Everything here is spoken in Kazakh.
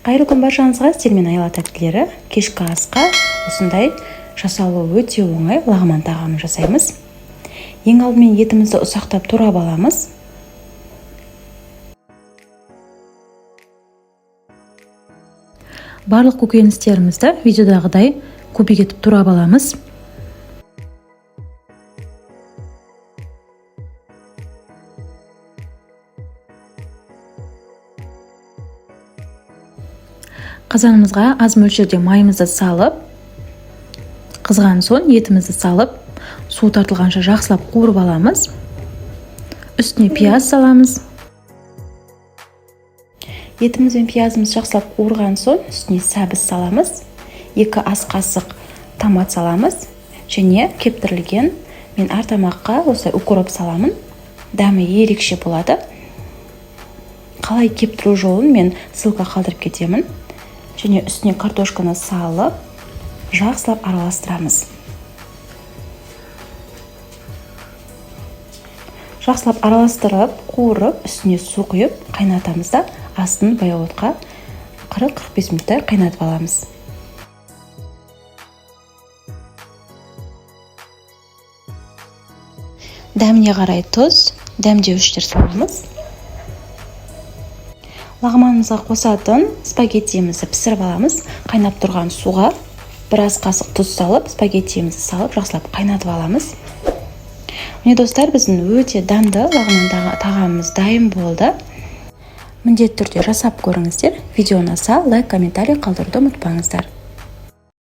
Қайырлы күн баршаңызға, сіздермен Айла тәттілері. Кешкі асқа осындай жасалуы өте оңай лағман тағамын жасаймыз. Ең алдымен етімізді ұсақтап турап аламыз. Барлық көкөністерімізді видеодағыдай кубик етіп турап аламыз. Қазанымызға аз мөлшерде майымызды салып, қызған соң етімізді салып, су тартылғанша жақсылап қуырып аламыз. Үстіне пияз саламыз. Етіміз бен пиязымыз жақсылап қуырған соң, үстіне сәбіз саламыз. 2 ас қасық томат саламыз. Және кептірілген мен артамаққа осы укроп саламын. Дәмі ерекше болады. Қалай кептіру жолын мен ссылка қалдырып кетемін. Және үстіне картошканы салып, жақсылап араластырамыз. Жақсылап араластырып, қуырып, үстіне су құйып, қайнатамыз да астын баяу отқа 40-45 минутта қайнатып аламыз. Дәміне қарай тұз, дәмдеуіштер саламыз. Лағманымызға қосатын спагеттиімізді пісіріп аламыз. Қайнап тұрған суға 1 ас қасық тұз салып, спагеттиімізді салып, жақсылап қайнатып аламыз. Міне достар, біздің өте дәмді лағман тағамымыз дайын болды. Міндетті түрде жасап көріңіздер. Видео ұнаса, лайк, комментарий қалдыруды ұмытпаңыздар.